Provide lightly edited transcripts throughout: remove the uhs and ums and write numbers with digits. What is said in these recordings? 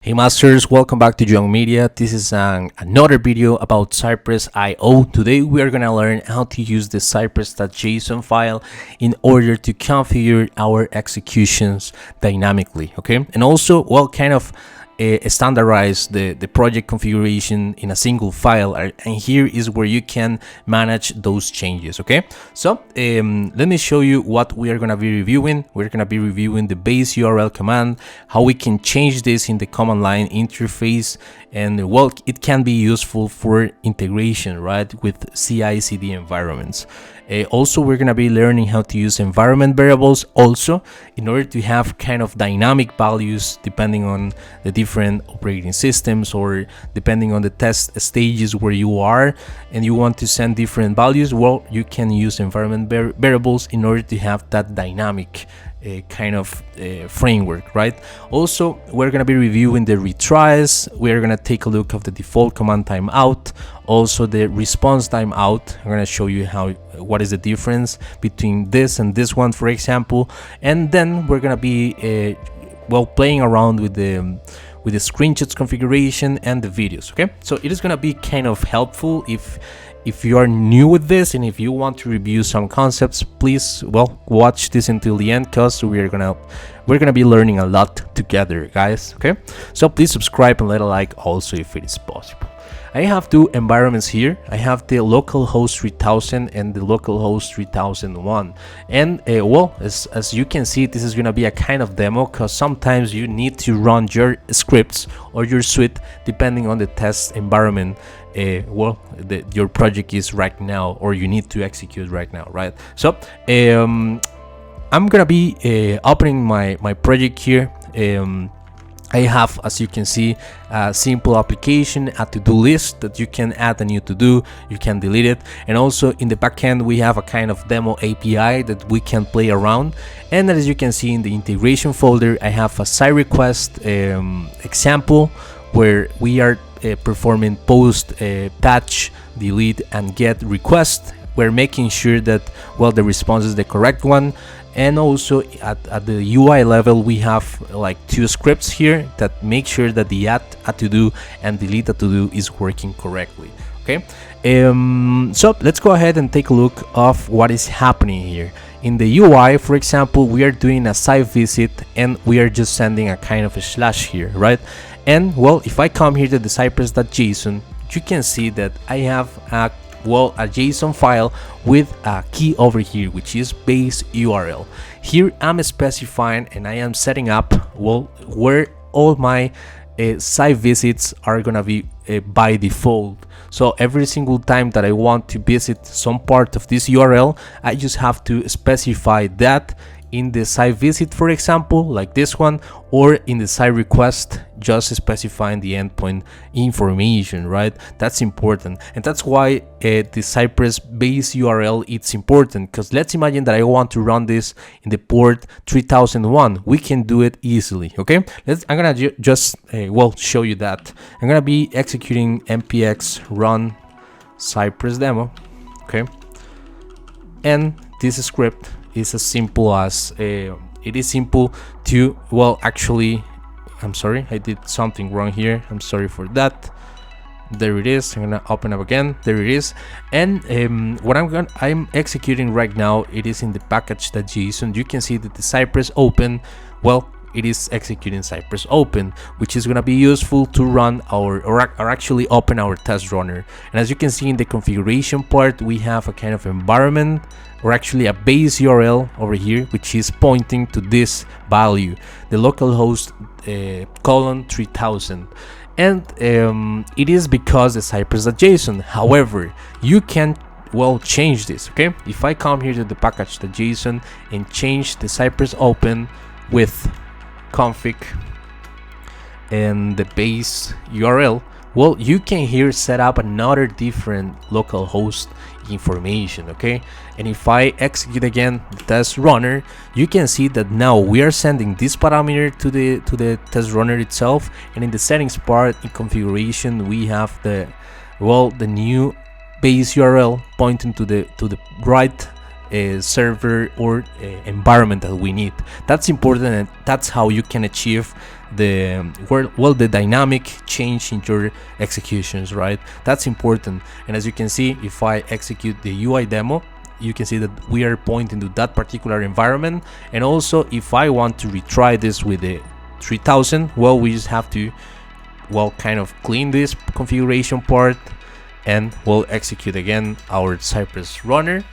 Hey masters, welcome back to JoanMedia. This is another video about Cypress.io. Today we are going to learn how to use the CYPRESS.JSON file in order to configure our executions dynamically, okay? And also, well, kind of standardize the project configuration in a single file, and here is where you can manage those changes, okay? So let me show you what we are going to be reviewing. We're going to be reviewing the baseUrl command, how we can change this in the command line interface, and well, it can be useful for integration, right, with CI/CD environments. Also, we're going to be learning how to use environment variables also in order to have kind of dynamic values depending on the different operating systems, or depending on the test stages where you are and you want to send different values. Well, you can use environment variables in order to have that dynamic kind of framework, right? Also, we're going to be reviewing the retries. We're going to take a look at the default command timeout, also the response timeout. I'm going to show you what is the difference between this and this one, for example. And then we're going to be well, playing around with the screenshots configuration and the videos, okay? So it is going to be kind of helpful if you are new with this, and if you want to review some concepts, please, well, watch this until the end, because we're gonna be learning a lot together, guys, okay? So please subscribe and let a like also if it is possible. I have two environments here. I have the localhost 3000 and the localhost 3001, and well, as you can see, this is going to be a kind of demo, because sometimes you need to run your scripts or your suite depending on the test environment your project is right now, or you need to execute right now, right? So I'm gonna be opening my project here. I have, as you can see, a simple application, a to-do list that you can add a new to-do, you can delete it, and also in the backend we have a kind of demo API that we can play around. And as you can see in the integration folder, I have a CYPRESS example where we are performing post, patch, delete, and get request. We're making sure that, well, the response is the correct one. And also at the UI level, we have like two scripts here that make sure that the add a to-do and delete a to-do is working correctly, okay? So let's go ahead and take a look of what is happening here. In the UI, for example, we are doing a site visit and we are just sending a kind of a slash here, right? And well, if I come here to the CYPRESS.JSON, you can see that I have a JSON file with a key over here, which is baseUrl. Here I'm specifying and I am setting up, well, where all my site visits are gonna be by default. So every single time that I want to visit some part of this URL, I just have to specify that in the site visit, for example, like this one, or in the site request, just specifying the endpoint information, right? That's important, and that's why the Cypress baseUrl it's important, because let's imagine that I want to run this in the port 3001. We can do it easily, okay? I'm gonna just well, show you that. I'm gonna be executing npx run Cypress demo, okay? And this script is as simple as it is simple to, well, actually, I'm sorry, I did something wrong here. I'm sorry for that. There it is. I'm gonna open up again. There it is. And what I'm executing right now, it is in the package.json. You can see that the Cypress open, well, it is executing Cypress open, which is going to be useful to run or actually open our test runner. And as you can see in the configuration part, we have a kind of environment, or actually a baseUrl over here, which is pointing to this value, the localhost colon 3000. And it is because the Cypress.json. However, you can, well, change this, okay? If I come here to the package.json and change the Cypress open with config and the base URL, well, you can here set up another different localhost information, okay? And if I execute again the test runner, you can see that now we are sending this parameter to the test runner itself, and in the settings part in configuration we have the new base URL pointing to the right server or environment that we need. That's important, and that's how you can achieve the dynamic change in your executions, right? That's important. And as you can see, if I execute the UI demo, you can see that we are pointing to that particular environment. And also, if I want to retry this with the 3000, well, we just have to, well, kind of clean this configuration part, and we'll execute again our Cypress runner.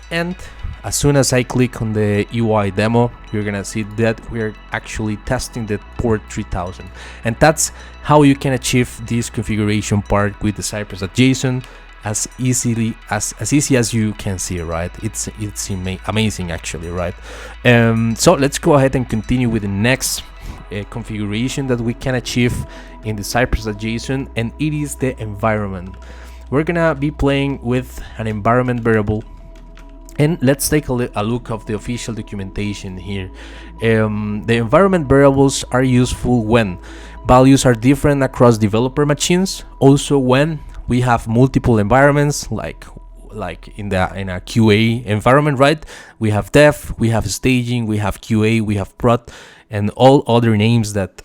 And as soon as I click on the UI demo, you're gonna see that we're actually testing the port 3000. And that's how you can achieve this configuration part with the Cypress.json as easy as you can see, right? It's amazing actually, right? So let's go ahead and continue with the next configuration that we can achieve in the Cypress.json, and it is the environment. We're gonna be playing with an environment variable, and let's take a look of the official documentation here. The environment variables are useful when values are different across developer machines, also when we have multiple environments, like in a QA environment, right? We have dev, we have staging, we have QA, we have prod, and all other names that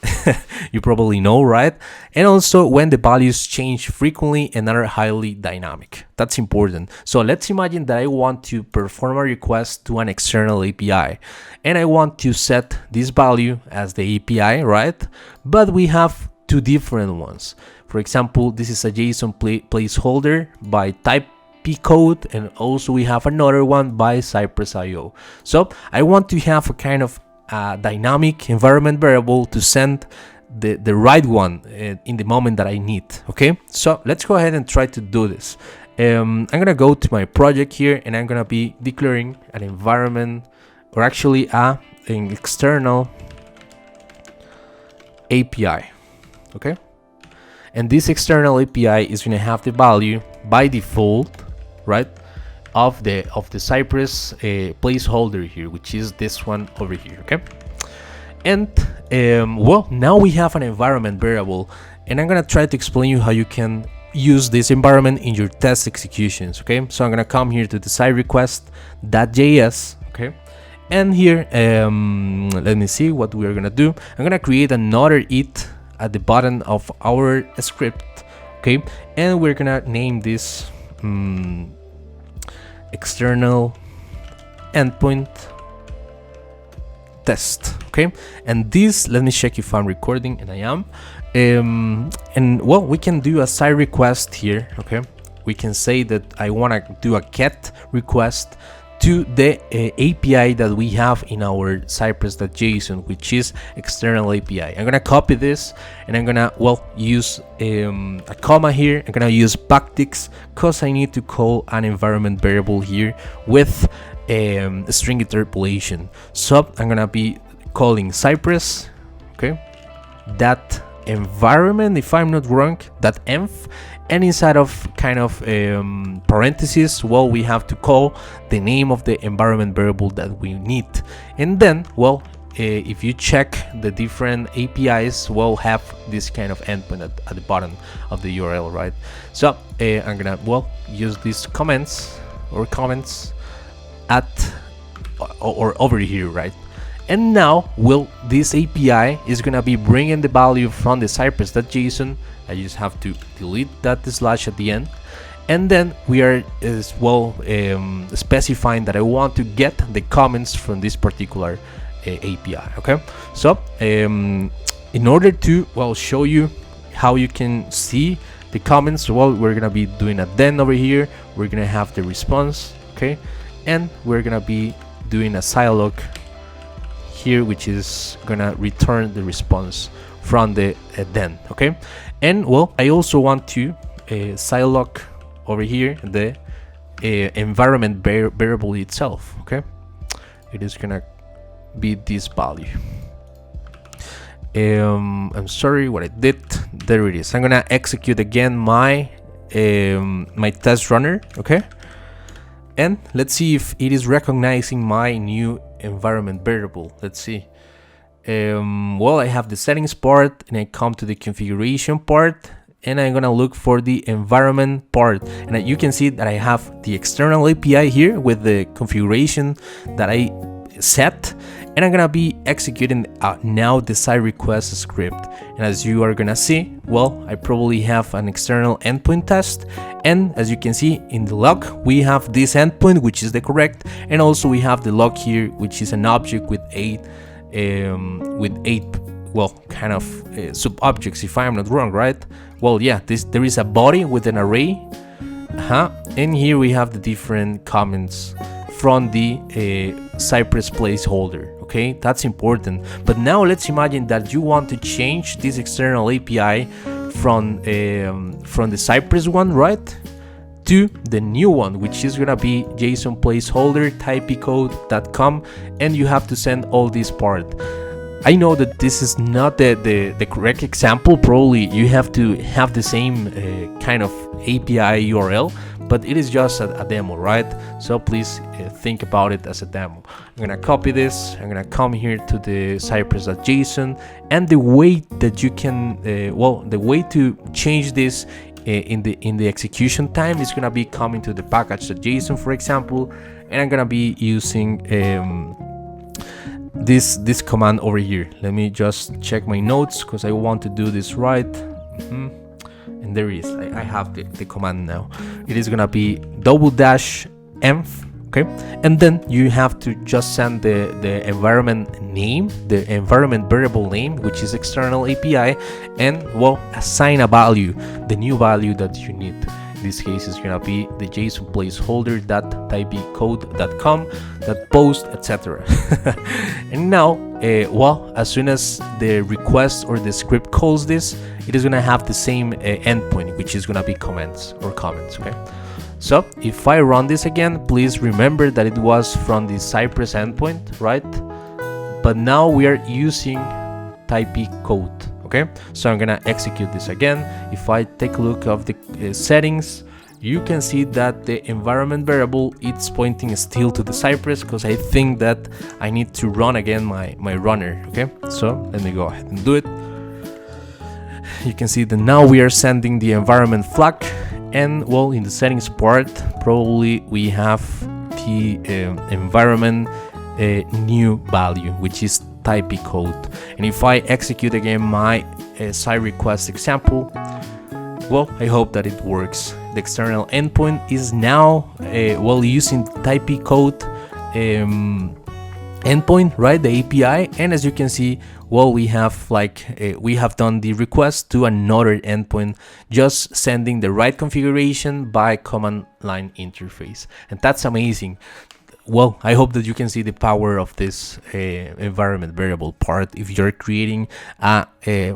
you probably know, right? And also when the values change frequently and are highly dynamic. That's important. So let's imagine that I want to perform a request to an external API, and I want to set this value as the API, right? But we have two different ones. For example, this is a JSON placeholder by type P-code, and also we have another one by Cypress.io. So I want to have a kind of dynamic environment variable to send the right one in the moment that I need. Okay, so let's go ahead and try to do this. I'm gonna go to my project here, and I'm gonna be declaring an environment, or actually an external API. Okay, and this external API is going to have the value by default, right, of the Cypress placeholder here, which is this one over here. Okay, and well, now we have an environment variable, and I'm going to try to explain you how you can use this environment in your test executions. Okay, so I'm going to come here to the CYPRESS.JS. Okay, and here let me see what we're going to do. I'm going to create another it at the bottom of our script. Okay, and we're gonna name this external endpoint test. Okay, and this, let me check if I'm recording, and I am. And well, we can do a side request here. Okay, we can say that I want to do a get request to the API that we have in our Cypress.json, which is external API. I'm gonna copy this, and I'm gonna, well, use a comma here. I'm gonna use backticks because I need to call an environment variable here with string interpolation. So I'm gonna be calling Cypress, okay, that environment, if I'm not wrong, that env, and inside of kind of parentheses, well, we have to call the name of the environment variable that we need. And then, well, if you check the different APIs, will have this kind of endpoint at the bottom of the URL, right? So I'm gonna, well, use these comments at or over here, right? And now, well, this API is gonna be bringing the value from the Cypress.json. I just have to delete that slash at the end, and then we are as well specifying that I want to get the comments from this particular API. Okay, so in order to, well, show you how you can see the comments, well, we're gonna be doing a then over here. We're gonna have the response, okay, and we're gonna be doing a Zilog here, which is gonna return the response from the then. Okay, and well, I also want to Zilog over here the environment variable itself. Okay, it is gonna be this value. I'm sorry, what I did, there it is. I'm gonna execute again my my test runner. Okay, and let's see if it is recognizing my new environment variable. Let's see. Well, I have the settings part, and I come to the configuration part, and I'm gonna look for the environment part, and you can see that I have the external API here with the configuration that I set, and I'm gonna be executing now the CYPRESS script. And as you are gonna see, well, I probably have an external endpoint test, and as you can see in the log, we have this endpoint, which is the correct, and also we have the log here, which is an object with eight well, kind of sub objects, if I'm not wrong, right? Well, yeah, there is a body with an array, and here we have the different comments from the CYPRESS placeholder. Okay, that's important. But now let's imagine that you want to change this external API from the CYPRESS one, right, to the new one, which is gonna be JSON placeholder typecode.com, and you have to send all this part. I know that this is not the correct example. Probably you have to have the same kind of API URL, but it is just a demo, right? So please think about it as a demo. I'm gonna copy this. I'm gonna come here to the CYPRESS.JSON, and the way that you can, the way to change this in the execution time is gonna be coming to the package.json, for example, and I'm gonna be using this command over here. Let me just check my notes because I want to do this right. And there is, I have the command now. It is gonna be --env, okay, and then you have to just send the environment name, the environment variable name, which is external API, and well, assign a value, the new value that you need. In this case, it's gonna be the JSON placeholder.typecode.com, .post, etc. And now, well, as soon as the request or the script calls this, it is gonna have the same endpoint, which is gonna be comments. Okay. So if I run this again, please remember that it was from the CYPRESS endpoint, right? But now we are using typecode. Okay, so I'm gonna execute this again. If I take a look of the settings, you can see that the environment variable, it's pointing still to the CYPRESS, because I think that I need to run again my runner. Okay, so let me go ahead and do it. You can see that now we are sending the environment flag, and well, in the settings part, probably we have the environment new value, which is typecode. And if I execute again my CYPRESS example, well, I hope that it works. The external endpoint is now well, using typecode endpoint, right, the API, and as you can see, well, we have we have done the request to another endpoint, just sending the right configuration by command line interface, and that's amazing. Well, I hope that you can see the power of this environment variable part if you're creating a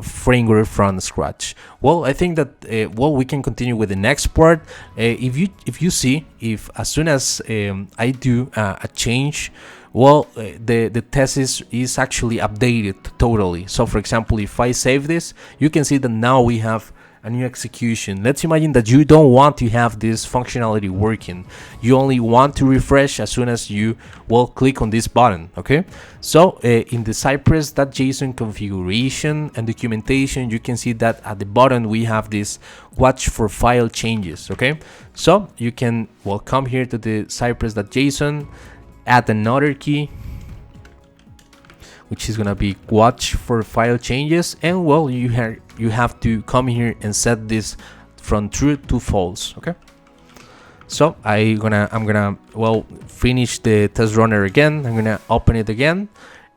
framework from scratch. Well, I think that well, we can continue with the next part. If you see, if as soon as I do a change, well, the test is actually updated totally. So for example, if I save this, you can see that now we have a new execution. Let's imagine that you don't want to have this functionality working. You only want to refresh as soon as you, well, click on this button. Okay, so in the CYPRESS.JSON configuration and documentation, you can see that at the bottom we have this watchForFileChanges. Okay, so you can, well, come here to the CYPRESS.JSON, add another key, which is gonna be watchForFileChanges, and well, you have to come here and set this from true to false. Okay, so I'm gonna well, finish the test runner again. I'm gonna open it again,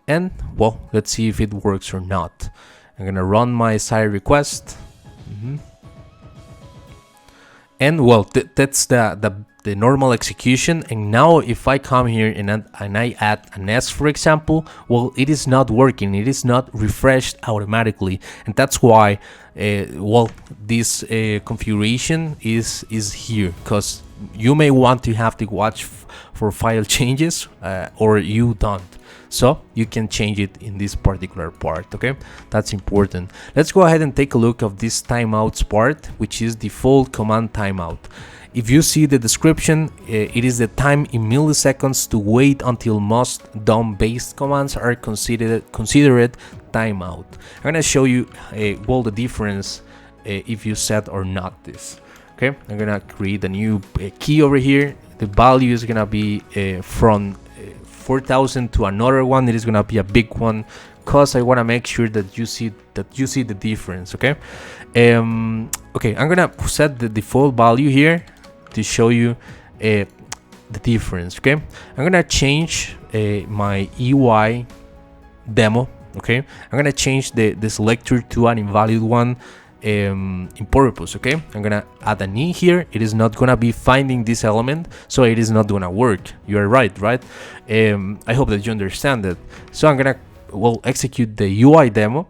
and well, let's see if it works or not. I'm gonna run my CYPRESS, and well, that's the normal execution. And now if I come here and I add an S, for example, well, it is not working, it is not refreshed automatically, and that's why well, this configuration is here, because you may want to have to watch for file changes or you don't, so you can change it in this particular part. Okay, that's important. Let's go ahead and take a look of this timeouts part, which is default command timeout. If you see the description, it is the time in milliseconds to wait until most DOM-based commands are considered timeout. I'm gonna show you well, the difference if you set or not this. Okay, I'm gonna create a new key over here. The value is gonna be from 4000 to another one, it is gonna be a big one, cause I wanna make sure that you see the difference. Okay. Okay, I'm gonna set the default value here to show you the difference. Okay, I'm gonna change my UI demo. Okay, I'm gonna change the selector to an invalid one in purpose. Okay, I'm gonna add an E here. It is not gonna be finding this element, so it is not gonna work. You are right? I hope that you understand that. So I'm gonna execute the UI demo,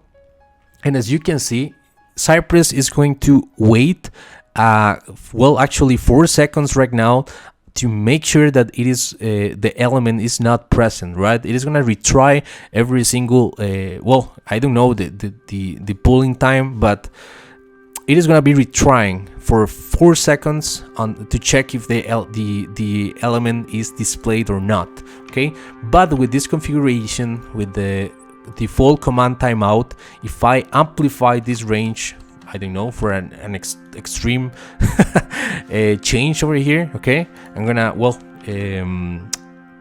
and as you can see, Cypress is going to wait actually 4 seconds right now to make sure that it is the element is not present, right? It is gonna retry every single I don't know the pulling time, but it is gonna be retrying for 4 seconds to check if the element is displayed or not. Okay, but with this configuration, with the default command timeout, if I amplify this range, I don't know, for an extreme change over here, okay, I'm gonna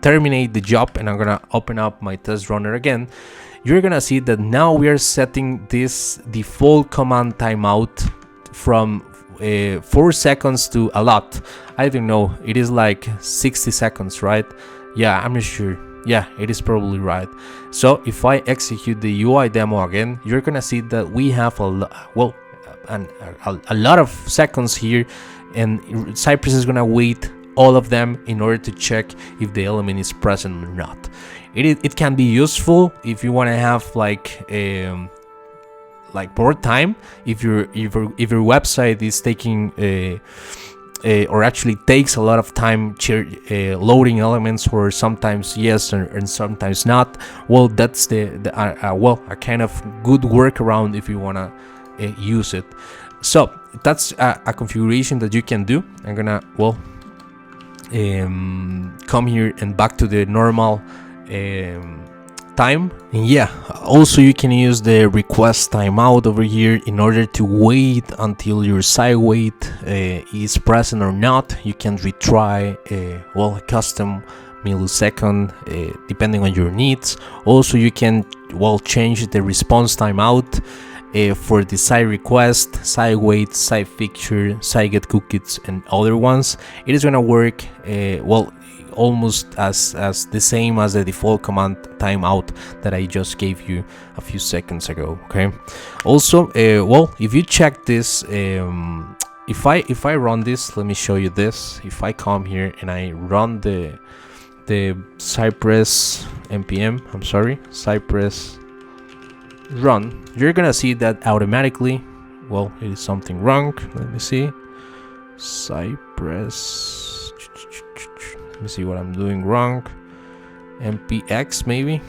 terminate the job, and I'm gonna open up my test runner again. You're gonna see that now we are setting this default command timeout from 4 seconds to a lot. I don't know, it is like 60 seconds, right? Yeah, I'm not sure. Yeah, it is probably right. So if I execute the UI demo again, you're gonna see that we have a lot of seconds here, and Cypress is gonna wait all of them in order to check if the element is present or not. It can be useful if you want to have like more time, if your website is taking or actually takes a lot of time loading elements, or sometimes yes and sometimes not. Well, that's a kind of good workaround if you wanna use it. So that's a configuration that you can do. I'm gonna come here and back to the normal time. And yeah, also you can use the request timeout over here in order to wait until your site wait is present or not. You can retry a custom millisecond depending on your needs. Also you can change the response timeout for the site request, site wait, site fixture, site get cookies, and other ones. It is gonna work almost as the same as the default command timeout that I just gave you a few seconds ago. Okay. Also, if you check this, if I run this, let me show you this. If I come here and I run the Cypress npm, Cypress run, you're gonna see that automatically, it is something wrong. Let me see. Cypress. Let me see what I'm doing wrong. npx maybe.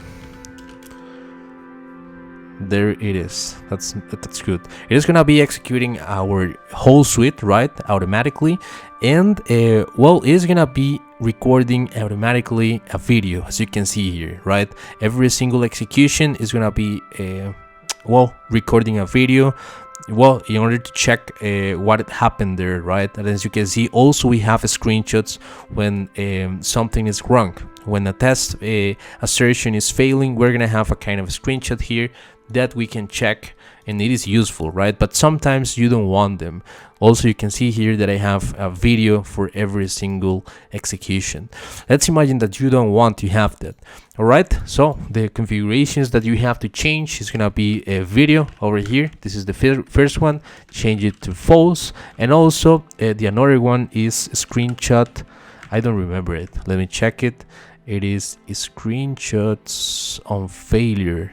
There it is. That's good. It is gonna be executing our whole suite, right, automatically, and it is gonna be recording automatically a video, as you can see here, right? Every single execution is gonna be recording a video, in order to check what happened there, right? And as you can see, also we have screenshots when something is wrong. When a test assertion is failing, we're gonna have a kind of screenshot here that we can check, and it is useful, right? But sometimes you don't want them. Also, you can see here that I have a video for every single execution. Let's imagine that you don't want to have that. All right, so the configurations that you have to change is gonna be a video over here. This is the first one. Change it to false, and also the another one is a screenshot. I don't remember it. Let me check it. It is screenshots on failure.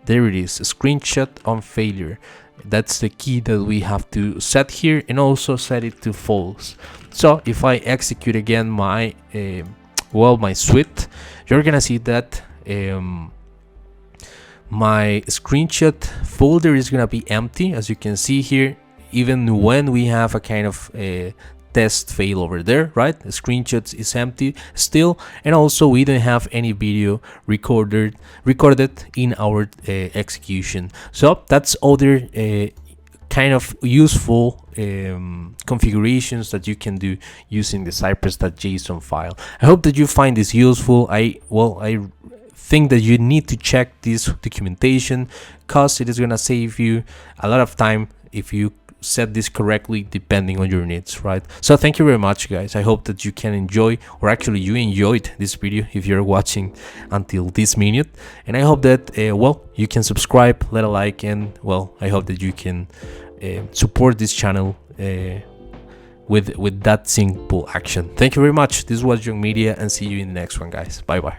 There it is, a screenshot on failure. That's the key that we have to set here, and also set it to false. So if I execute again my my suite, you're gonna see that my screenshot folder is gonna be empty, as you can see here, even when we have a kind of test fail over there, right? The screenshots is empty still, and also we don't have any video recorded in our execution. So that's other kind of useful configurations that you can do using the CYPRESS.JSON file. I hope that you find this useful. I think that you need to check this documentation, because it is going to save you a lot of time if you set this correctly depending on your needs, right? So thank you very much, guys. I hope that you can enjoy, or actually you enjoyed this video if you're watching until this minute, and I hope that well, you can subscribe, let a like, and well, I hope that you can support this channel with that simple action. Thank you very much. This was JoanMedia, and see you in the next one, guys. Bye bye.